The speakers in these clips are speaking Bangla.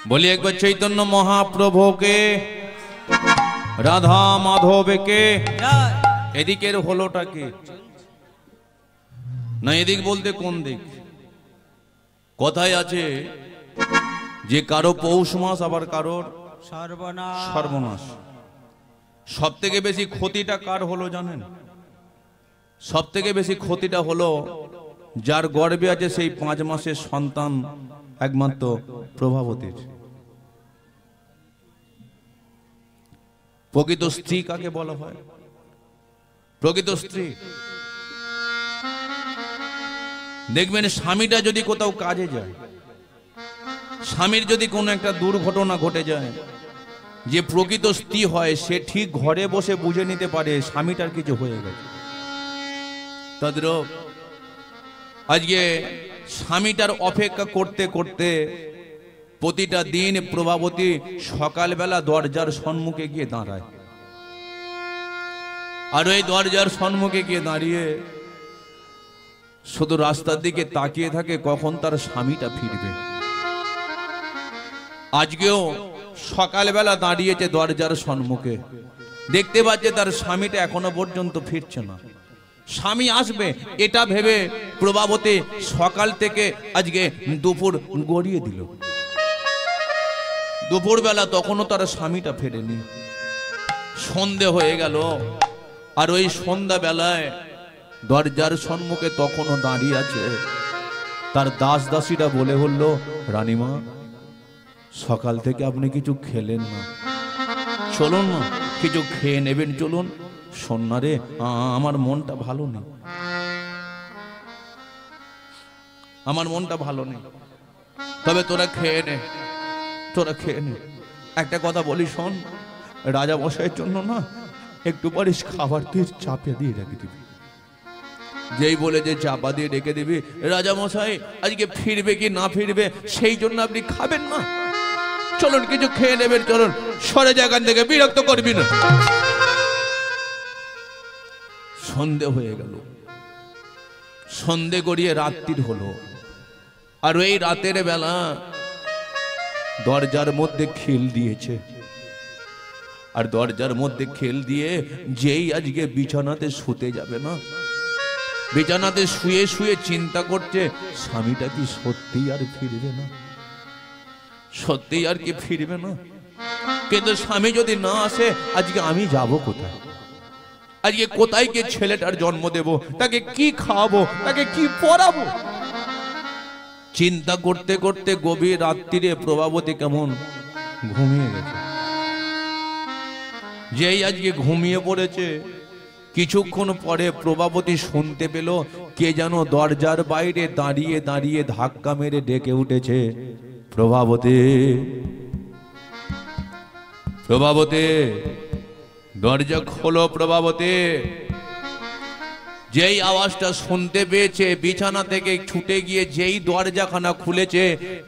बोलिए एक बार चैतन्य महाप्रभु के, राधा माधव के। এদিকের হলোটা কি না, এদিক বলতে কোন দিক? কথায় আছে যে কারো পৌষ মাস আবার কারোর সর্বনাশ। সর্বনাশ। সব থেকে বেশি ক্ষতিটা কার হলো জানেন? সব থেকে বেশি ক্ষতিটা হলো যার গর্ভে আছে সেই 5 মাসের সন্তান একমাত্র প্রভাবতীর। প্রকৃত স্ত্রী কাকে বলা হয়? প্রকৃত স্ত্রী দেখবেন স্বামীটা যদি কোথাও কাজে যায়, স্বামীর যদি কোনো একটা দুর্ঘটনা ঘটে যায়, যে প্রকৃত স্ত্রী হয় সে ঠিক ঘরে বসে বুঝে নিতে পারে স্বামীটার কিছু হয়ে গেছে। তদ্রূপ আজকে স্বামীটার অপেক্ষা করতে করতে প্রতিটা দিন প্রভাবতী সকালবেলা দরজার সম্মুখে গিয়ে দাঁড়ায়, আর ওই দরজার সম্মুখে গিয়ে দাঁড়িয়ে শুধু রাস্তার দিকে তাকিয়ে থাকে কখন তার স্বামীটা ফিরবে। আজকেও সকালবেলা দাঁড়িয়েছে দরজার সম্মুখে, দেখতে পাচ্ছে তার স্বামীটা এখনো পর্যন্ত ফিরছে না। স্বামী আসবে এটা ভেবে প্রভাবতী সকাল থেকে আজকে দুপুর গড়িয়ে দিল। দুপুরবেলা তখনও তার স্বামীটা ফেরেনি, সন্ধে হয়ে গেল। আর ওই সন্ধ্যা বেলায় দরজার সম্মুখে তখনও দাঁড়িয়ে আছে তার দাস দাসীরা বলে হল, রানীমা সকাল থেকে আপনি কিছু খেলেন না, চলুন না কিছু খেয়ে নেবেন, চলুন। সন্না রে, আমার মনটা ভালো নেই, আমার মনটা ভালো নেই, তবে তোরা খেয়ে নে, তোরা খেয়ে নে। একটা কথা বলি শোন, রাজা মশাইয়ের জন্য না একটু পরে খাবার তুই চাপে দিয়ে রেখে দিবি। যেই বলে যে চাপা দিয়ে রেখে দিবি, রাজা মশাই আজকে ফিরবে কি না ফিরবে সেই জন্য আপনি খাবেন না, চলুন কিছু খেয়ে নেবেন, চলুন সরে জায়গান থেকে, বিরক্ত করবি না। সন্ধে হয়ে গেল, সন্ধে গড়িয়ে রাত্রির হলো। আর ওই রাতের বেলা দরজার মধ্যে খিল দিয়েছে, আর দরজার মধ্যে খিল দিয়ে যেই আজকে বিছানাতে শুতে যাবে না, বিছানাতে শুয়ে শুয়ে চিন্তা করছে স্বামীটা কি সত্যি আর ফিরবে না, সত্যি আর কি ফিরবে না। কিন্তু স্বামী যদি না আসে আজকে আমি যাব কোথায়? আজকে কোথায় গিয়ে ছেলেটার জন্ম দেব, তাকে কি খাওয়াবো, তাকে কি পড়াবো? চিন্তা করতে করতে গভীর রাত্রিরে প্রভাবতী কেমন ঘুমিয়ে গেছে। যেই আজকে ঘুমিয়ে পড়েছে, কিছুক্ষণ পরে প্রভাবতী শুনতে পেল কে যেন দরজার বাইরে দাঁড়িয়ে দাঁড়িয়ে ধাক্কা মেরে ডেকে উঠেছে, প্রভাবতী, প্রভাবতী দরজা খোলো, প্রভাবতী। যেই আওয়াজটা শুনতে পেয়েছে বিছানা থেকে ছুটে গিয়ে যেই দরজাখানা খুলেছে,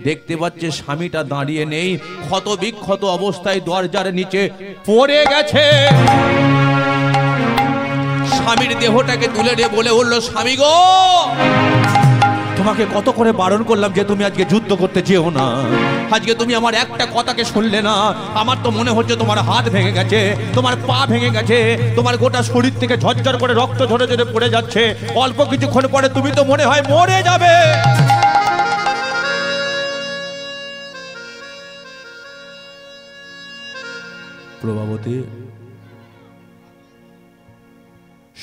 দেখতে পাচ্ছে স্বামীটা দাঁড়িয়ে নেই, ক্ষত বিক্ষত অবস্থায় দরজার নিচে পড়ে গেছে। স্বামীর দেহটাকে তুলে নিয়ে বলে উঠল, স্বামী গো, তোমাকে কত করে বারণ করলাম যে তুমি আজকে যুদ্ধ করতে যেও না, আজকে তুমি আমার একটা কথাকে শুনলে না। আমার তো মনে হচ্ছে তোমার হাত ভেঙে গেছে, তোমার পা ভেঙে গেছে, তোমার গোটা শরীর থেকে ঝরঝর করে রক্ত ঝরে ঝরে পড়ে যাচ্ছে, অল্প কিছুক্ষণ পরে তুমি তো মনে হয় মরে যাবে। প্রভাবতী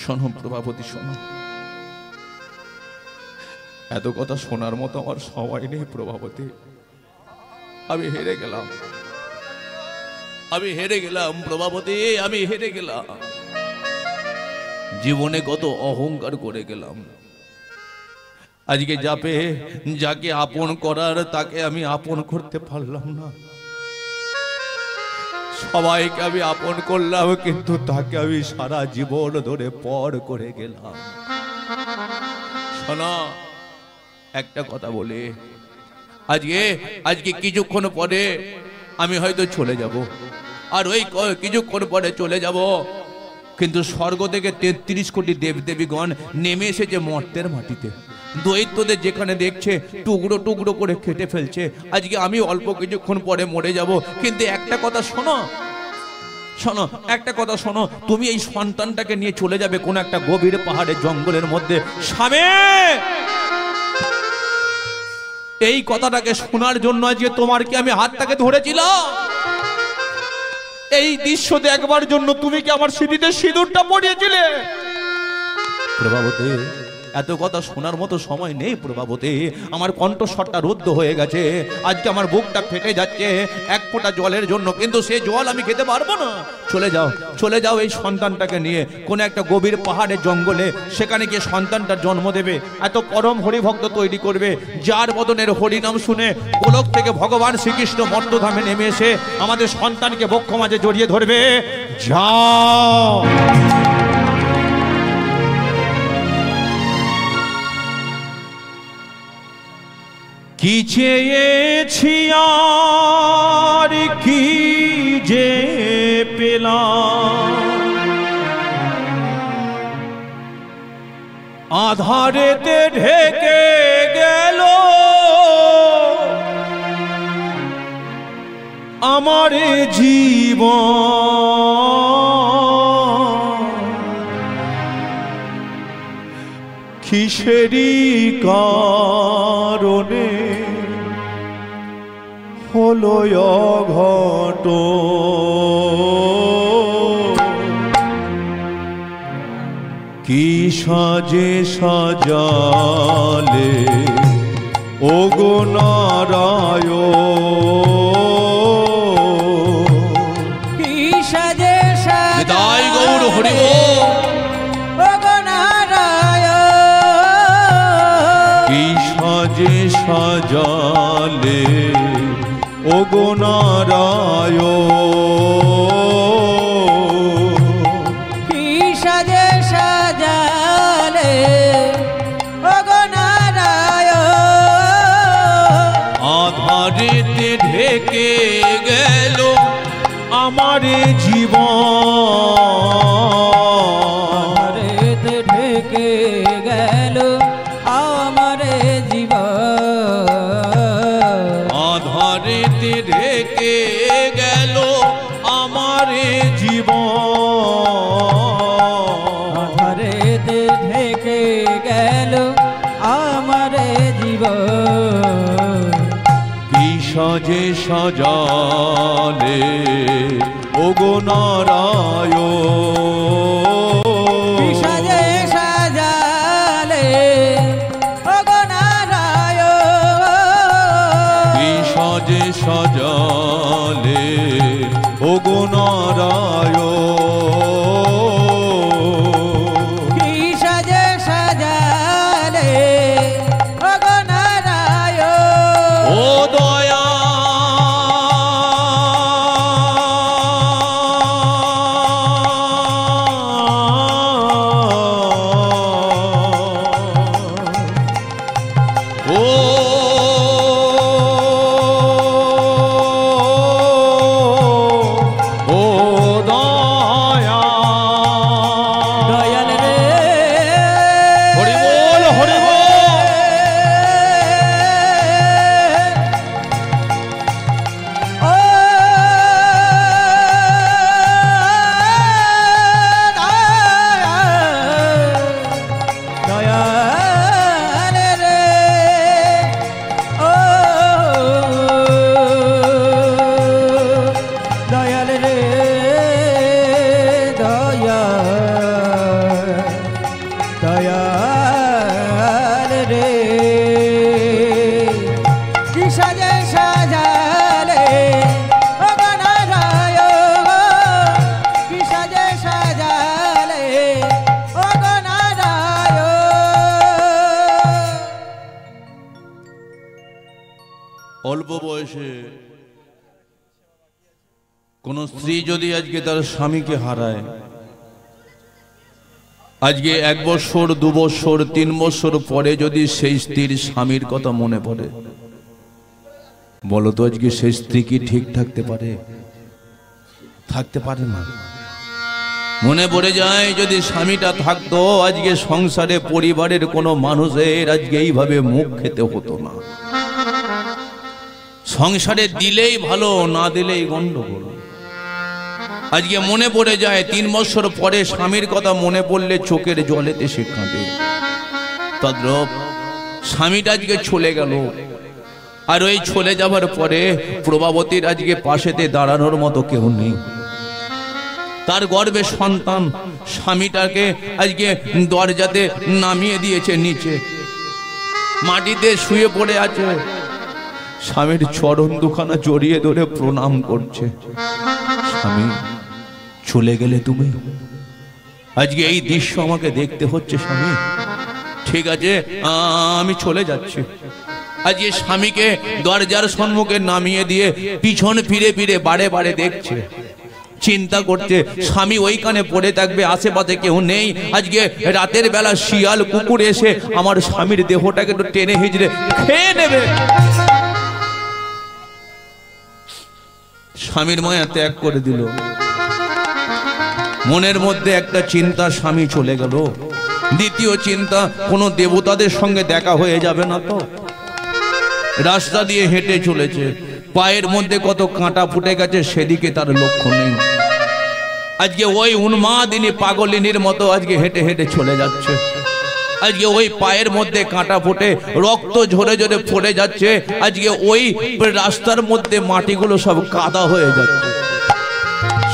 শোনো, প্রভাবতী শোনো, এত কথা শোনার মতো আমার সময় নেই প্রভাবতী, আমি হেরে গেলাম, আমি হেরে গেলাম প্রভাবতী, আমি হেরে গেলাম। জীবনে কত অহংকার করে গেলাম, আজকে যাকে আপন করার তাকে আমি আপন করতে পারলাম না। সবাইকে আমি আপন করলাম, কিন্তু তাকে আমি সারা জীবন ধরে পর করে গেলাম। শোনো, একটা কথা বলে, আজকে কিছুক্ষণ পরে আমি হয়তো চলে যাব, আর ওই কিছুক্ষণ পরে চলে যাব, কিন্তু স্বর্গ থেকে 33 কোটি দেবদেবীগণ নেমে এসেছে মর্তের মাটিতে। দৈত্যদের যেখানে দেখছে টুকরো টুকরো করে কেটে ফেলছে। আজকে আমি অল্প কিছুক্ষণ পরে মরে যাব, কিন্তু একটা কথা শোনো, শোনো একটা কথা শোনো, তুমি এই সন্তানটাকে নিয়ে চলে যাবে কোন একটা গভীর পাহাড়ের জঙ্গলের মধ্যে। স্বামী, এই কথাটাকে শোনার জন্য আজকে তোমার কি আমি হাতটাকে ধরেছিলাম? এই দৃশ্য দেখবার জন্য তুমি কি আমার সিঁথিতে সিঁদুরটা পরিয়েছিলে? প্রভাবতী, এত কথা শোনার মতো সময় নেই প্রভাবতী। আমার কণ্ঠস্বরটা রুদ্ধ হয়ে গেছে, আজকে আমার বুকটা ফেটে যাচ্ছে এক ফোঁটা জলের জন্য, কিন্তু সে জল আমি খেতে পারবো না। চলে যাও, চলে যাও এই সন্তানটাকে নিয়ে কোন একটা গভীর পাহাড়ের জঙ্গলে, সেখানে গিয়ে সন্তানটার জন্ম দেবে। এত পরম হরিভক্ত তৈরি করবে, যার বদনের হরিনাম শুনে গোলক থেকে ভগবান শ্রীকৃষ্ণ মর্তধামে নেমে এসে আমাদের সন্তানকে বক্ষ মাঝে জড়িয়ে ধরবে। যাও। কি চেয়েছি আর কি যে পেলাম, আধারেতে ঢেকে গেল আমার জীবন, কিসেরি কারণে হলো অঘটন, কি সাজে সাজালে ওগো নারায়ণ, কি সাজে জয় গৌর হরি ওগো নারায়ণ, কি সাজে সাজালে ওগো নারায়ণ, কি সাজে সাজালে ওগো নারায়ণ, আধারেতে ঢেকে গেল আমার জীবন, আধারেতে ঢেকে গেল আমার জীবন, আধারেতে ঢেকে গেল আমার জীবন, আধারেতে ঢেকে গেল আমার জীবন, কি সাজে সাজালে ওগো নারায়ণ, কি সাজে সাজালে ওগো নারায়ণ, কি সাজে সাজালে ওগো নারায়ণ, কি সাজে সাজালে ওগো নারায়ণ, ও দয়া ও ও দয়া দয়াল রে হরি বল হরি বল। ও দয়াল রে ও দয়াল রে দয়াল রে কি সাজে সাজালে ওগো নারায়ণ, কি সাজে সাজালে ওগো নারায়ণ, অল্প বয়সে কোন স্ত্রী যদি আজকে তার স্বামীকে হারায়, আজকে 1 বছর 2 বছর 3 বছর পরে যদি সেই স্ত্রীর স্বামীর কথা মনে পড়ে, বলো তো আজকে সেই স্ত্রী কি ঠিক থাকতে পারে? থাকতে পারে না। মনে পড়ে যায় যদি স্বামীটা থাকতো আজকে সংসারে পরিবারের কোনো মানুষের আজকে এইভাবে মুখ খেতে হতো না। সংসারে দিলেই ভালো, না দিলেই গন্ডগোল। আজকে মনে পড়ে যায় 3 বছর পরে স্বামীর কথা মনে পড়লে চোখের জলেতে সে কাঁদে। তদ্রূপ স্বামীটা আজকে চলে গেল, আর ওই চলে যাবার পরে প্রভাবতীর আজকে পাশেতে দাঁড়ানোর মতো কেউ নেই। তার গর্ভে সন্তান স্বামীটাকে আজকে দরজাতে নামিয়ে দিয়েছে, নিচে মাটিতে শুয়ে পড়ে আছে। স্বামীর চরণ দুখানা জড়িয়ে ধরে প্রণাম করছে। স্বামী চলে গেলে তুমি, আজকে এই দৃশ্য আমাকে দেখতে হচ্ছে। স্বামী ঠিক আছে, আমি চলে যাচ্ছি। আজকে স্বামীকে দরজার সম্মুখে নামিয়ে দিয়ে পিছন ফিরে ফিরে বারে বারে দেখছে, চিন্তা করছে স্বামী ওইখানে পড়ে থাকবে, আশেপাশে কেউ নেই। আজকে রাতের বেলা শিয়াল কুকুর এসে আমার স্বামীর দেহটাকে একটু টেনে হিজড়ে খেয়ে নেবে। স্বামীর মায়া ত্যাগ করে দিল। মনের মধ্যে একটা চিন্তা, স্বামী চলে গেল। দ্বিতীয় চিন্তা, কোনো দেবতাদের সঙ্গে দেখা হয়ে যাবে না তো। রাস্তা দিয়ে হেঁটে চলেছে, পায়ের মধ্যে কত কাঁটা ফুটে গেছে, সেদিকে তার লক্ষ্য নেই। আজকে ওই উন্মাদিনী পাগলিনীর মতো আজকে হেঁটে হেঁটে চলে যাচ্ছে। আজকে ওই পায়ের মধ্যে কাঁটা ফুটে রক্ত ঝরে ঝরে পড়ে যাচ্ছে। আজকে ওই রাস্তার মধ্যে মাটিগুলো সব কাদা হয়ে যাচ্ছে,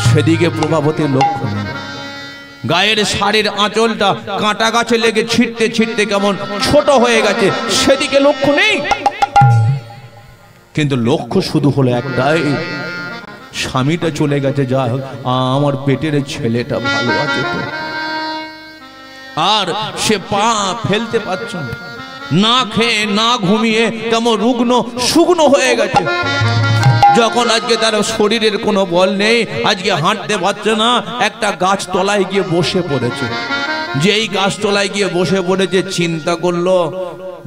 সেদিকে প্রভাবতীর লক্ষ্য নেই। গায়ের শাড়ির আঁচলটা কাঁটা গাছে লেগে ছিটতে ছিটতে কেমন ছোট হয়ে গেছে, সেদিকে লক্ষ্য নেই। কিন্তু লক্ষ্য শুধু হলো একটাই, স্বামীটা চলে গেছে, যা আমার পেটের ছেলেটা ভালো আছে তো। আর সে পা ফেলতে পারছে না, না খেয়ে না ঘুমিয়ে কেমন রুগ্ন শুকনো হয়ে গেছে। যখন আজকে তার শরীরের কোনো বল নেই, আজকে হাঁটতে পারছে না, একটা গাছ তলায় গিয়ে বসে পড়েছে। যেই গাছতলায় গিয়ে বসে পড়েছে, চিন্তা করলো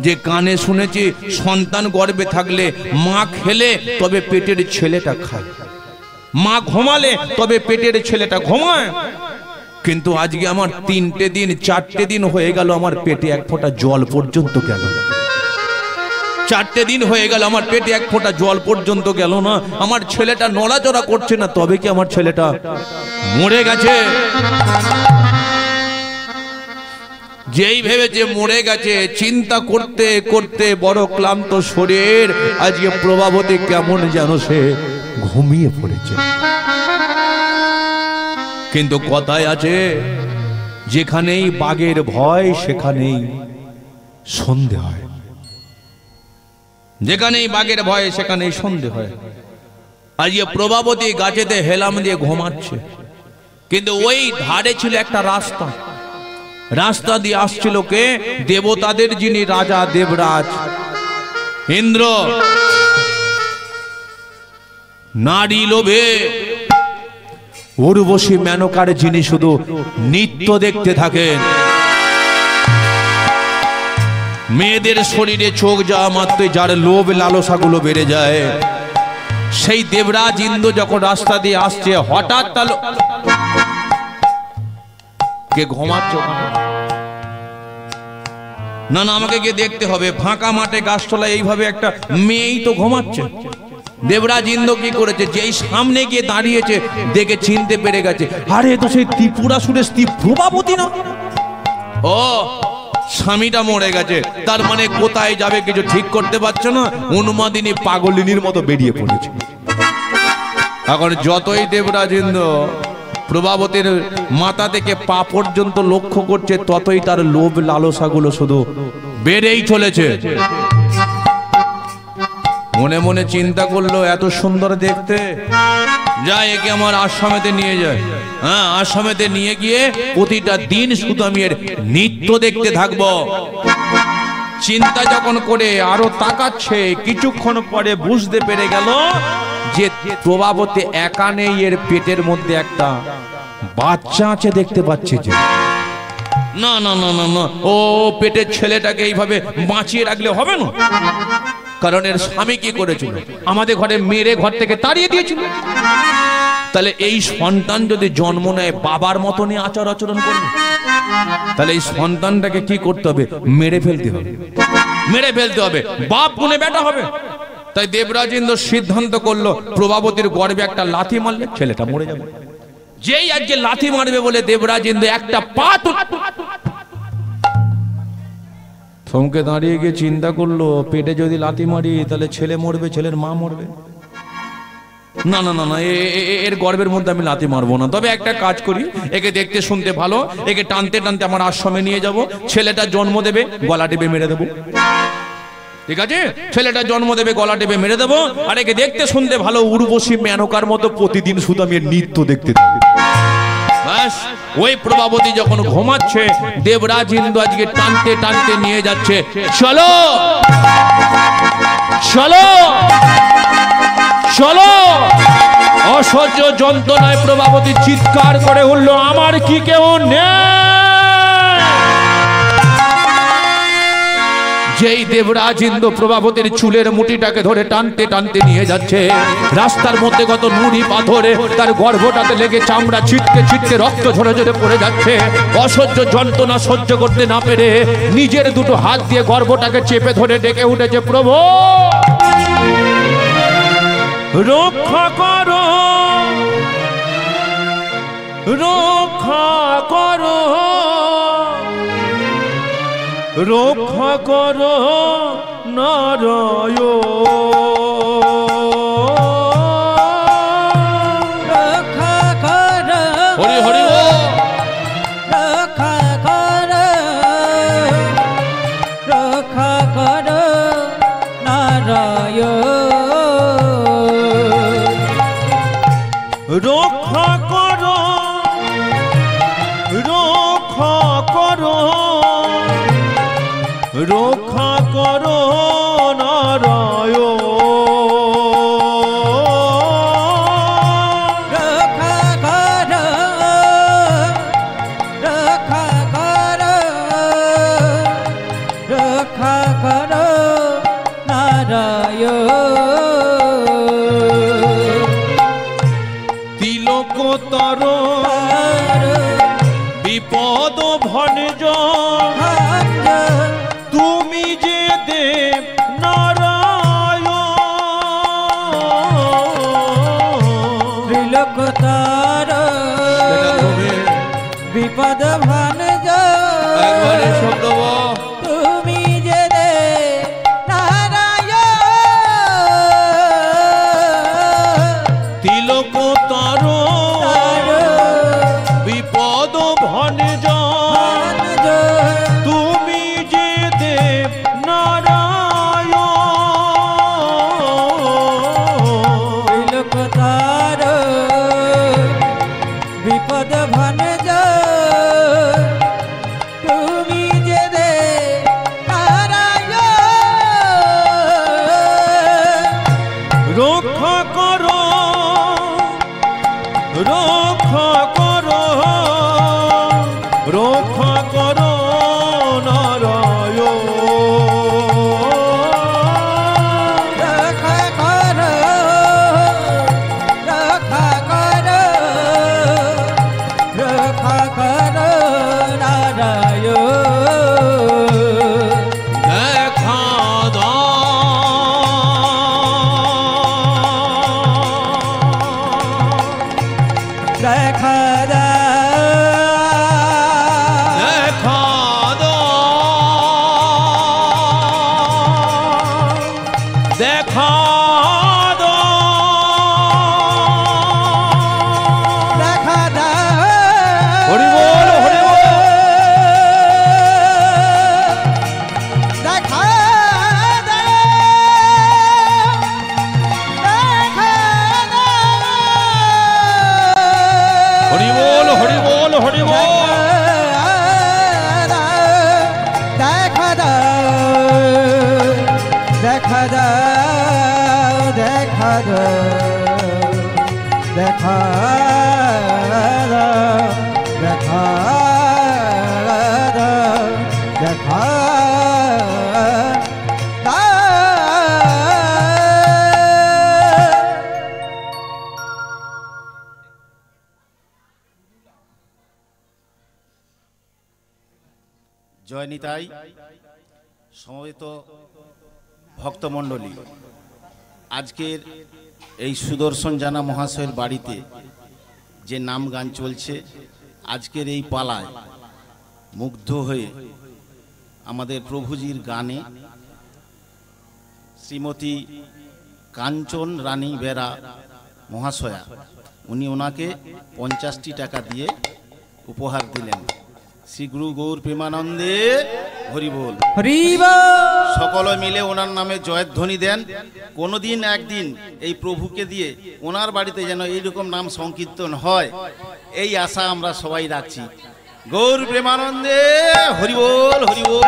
যে কানে শুনেছি সন্তান গর্ভে থাকলে মা খেলে তবে পেটের ছেলেটা খায়, মা ঘুমালে তবে পেটের ছেলেটা ঘুমায়। কিন্তু আজকে আমার 3টে দিন 4টে দিন হয়ে গেল, আমার পেটে এক ফোঁটা জল পর্যন্ত গেল। 4টে দিন হয়ে গেল, আমার পেটে এক ফোঁটা জল পর্যন্ত গেল না। আমার ছেলেটা নড়াচড়া করছে না, তবে কি আমার ছেলেটা মরে গেছে? যেই ভেবেছে মরে গেছে, চিন্তা করতে করতে বড় ক্লান্ত শরীর, আজকে প্রভাবতী কেমন যেন সে ঘুমিয়ে পড়েছে। কিন্তু কথায় আছে, যেখানেই বাঘের ভয় সেখানেই সন্ধে হয়। যেখানেই বাঘের ভয় সেখানেই সন্ধে হয়। আজকে প্রভাবতী গাছেতে হেলাম দিয়ে ঘুমাচ্ছে, কিন্তু ওই ধারে ছিল একটা রাস্তা। রাস্তা দিয়ে আসছিল কে? দেবতাদের যিনি রাজা দেবরাজ ইন্দ্র। নারী লোভে উর্বশী মেনকার যিনি শুধু নৃত্য দেখতে থাকেন। মেয়েদের শরীরে চোখ যাওয়া মাত্রই যার লোভ লালসাগুলো বেড়ে যায়, সেই দেবরাজ ইন্দ্র যখন রাস্তা দিয়ে আসছে, হঠাৎ তার কে ঘুমাচ্ছে? না না, আমাকে গিয়ে দেখতে হবে। ফাঁকা মাঠে গাছতলায় এইভাবে একটা মেয়েই তো ঘুমাচ্ছে। দেবরাজ ইন্দ্র কি করেছে, যেই সামনে গিয়ে দাঁড়িয়েছে দেখে চিনতে পেরে গেছে, আরে তো সেই ত্রিপুরাসুরের স্ত্রী প্রভাবতী না? ও, স্বামীটা মরে গেছে, তার মানে কোথায় যাবে কিছু ঠিক করতে পারছে না, উন্মাদিনী পাগলিনীর মতো বেরিয়ে পড়েছে। এখন যতই দেবরাজ ইন্দ্র প্রভাবতীর মাথা থেকে পা পর্যন্ত লক্ষ্য করছে, ততই তার লোভ লালসাগুলো শুধু বেড়েই চলেছে। মনে মনে চিন্তা করলো, এত সুন্দর দেখতে, যাই একে আমার আশ্রমেতে নিয়ে যায়। হ্যাঁ, আশ্রমেতে নিয়ে গিয়ে প্রতিটা দিন শুধু আমি এর নৃত্য দেখতে থাকবো। চিন্তা যখন করে আরো তাকাচ্ছে, কিছুক্ষণ পরে বুঝতে পেরে গেল যে প্রভাবতী একা নেই, এর পেটের মধ্যে একটা বাচ্চা আছে দেখতে পাচ্ছে। যে না না না না না, ও পেটের ছেলেটাকে এইভাবে বাঁচিয়ে রাখলে হবে না। কারণ এর স্বামী কি করেছিল, আমাদের ঘরে মেরে ঘর থেকে তাড়িয়ে দিয়েছিল। তাহলে এই সন্তান যদি জন্ম নেয় বাবার মতনই আচার আচরণ করবে, তাহলে এই সন্তানটাকে কি করতে হবে? মেরে ফেলতে হবে, মেরে ফেলতে হবে। বাপ গুনে বেটা হবে। তাই দেবরাজ ইন্দ্র সিদ্ধান্ত করলো প্রভাবতীর গর্ভে একটা লাথি মারলে ছেলেটা মরে যাবে। যেই আজকে লাথি মারবে বলে দেবরাজ ইন্দ্র একটা পা থমকে দাঁড়িয়ে গিয়ে চিন্তা করলো, পেটে যদি লাথি মারি তাহলে ছেলে মরবে, ছেলের মা মরবে। না না না না, এর গর্ভের মধ্যে আমি লাথি মারবো না। তবে একটা কাজ করি, একে দেখতে শুনতে ভালো, একে টানতে টানতে আমার আশ্রমে নিয়ে যাব, ছেলেটা জন্ম দেবে, গলা টিপে মেরে দেবো। ঠিক আছে, ছেলেটা জন্ম দেবে, গলা টিপে মেরে দেবো। আর একে দেখতে শুনতে ভালো, উর্বশী মেনকার মতো প্রতিদিন শুধু আমি নৃত্য দেখতে থাকি। ব্যাস, ওই প্রভাবতী যখন ঘুমাচ্ছে, দেবরাজ ইন্দ্র আজকে টানতে টানতে নিয়ে যাচ্ছে। চলো চলো চলো। অসহ্য যন্ত্রণায় প্রভাবতী চিৎকার করে উঠল, আমার কি কেউ নেই? যেই দেবরাজ ইন্দ্র প্রভাবতীর চুলের মুঠিটাকে ধরে টানতে টানতে নিয়ে যাচ্ছে, রাস্তার মধ্যে কত নুড়ি পাথরে তার গর্ভটাতে লেগে চামড়া ছিটকে ছিটকে রক্ত ঝরে ঝরে পড়ে যাচ্ছে। অসহ্য যন্ত্রণা সহ্য করতে না পেরে নিজের দুটো হাত দিয়ে গর্ভটাকে চেপে ধরে ডেকে উঠেছে, প্রভু রক্ষা করো, রক্ষা করো, রক্ষা করো নারায়ণ, রক্ষা করো, হরি হরি রক্ষা করো, রক্ষা করো নারায়ণ, রক্ষা করো, রক্ষা করো, রক্ষা করো নারায়ণ, রক্ষা করো, রক্ষা করো, রক্ষা করো নারায়ণ, তিলকতর বিপদ ভঞ্জ তুমি যে দেব নারায়ণ, ত্রিলোকতার বিপদ ভানজ তুমি যে দেব নারায়ণ, তিলকতর বিপদ ভঞ্জ তুমি যে দেব নারায়ণ, ত্রিলোকতার বিপদ ভানজ তুমি যে দেব নারায়ণ, রক্ষা করো, রক্ষা করো, রক্ষা করো নারায়ণ, রক্ষা করো, রক্ষা করো, রক্ষা করো নারায়ণ, দেখা দাও, দেখা দাও, দেখা দাও, দেখা দাও, দেখা দাও, হরি বল, হরি বল। দেখা দাও, দেখা দাও, হরি বল, হরি বল, হরি বল। দেখা দাও, দেখা দাও, দেখা দাও, দেখা দাও, দেখা দাও, দেখা দাও। জয় নিতাই। সমবেত ভক্তমণ্ডলী, আজকের এই সুদর্শন জানা মহাশয়ের বাড়িতে যে নাম গান চলছে, আজকের এই পালায় মুগ্ধ হয়ে আমাদের প্রভুজির গানে শ্রীমতী কাঞ্চন রানী বেরা মহাশয়া, উনি ওনাকে 50টি টাকা দিয়ে উপহার দিলেন। শ্রী গুরু গৌর প্রেমানন্দে হরি বল। সকলে মিলে ওনার নামে জয়ধ্বনি দেন। কোনোদিন একদিন এই প্রভুকে দিয়ে ওনার বাড়িতে যেন এইরকম নাম সংকীর্তন হয়, এই আশা আমরা সবাই রাখছি। গৌর প্রেমানন্দে হরি বল, হরি বল।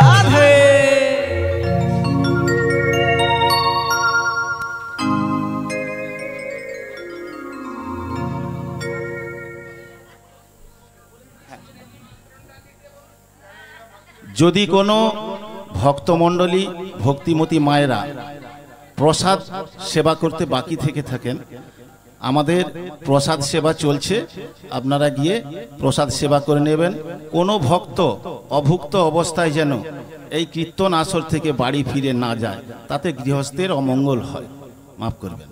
যদি কোনো ভক্তমণ্ডলী ভক্তিমতী মায়েরা প্রসাদ সেবা করতে বাকি থেকে থাকেন, আমাদের প্রসাদ সেবা চলছে, আপনারা গিয়ে প্রসাদ সেবা করে নেবেন। কোনো ভক্ত অভুক্ত অবস্থায় যেন এই কীর্তন আসর থেকে বাড়ি ফিরে না যায়, তাতে গৃহস্থের অমঙ্গল হয়, মাফ করবেন।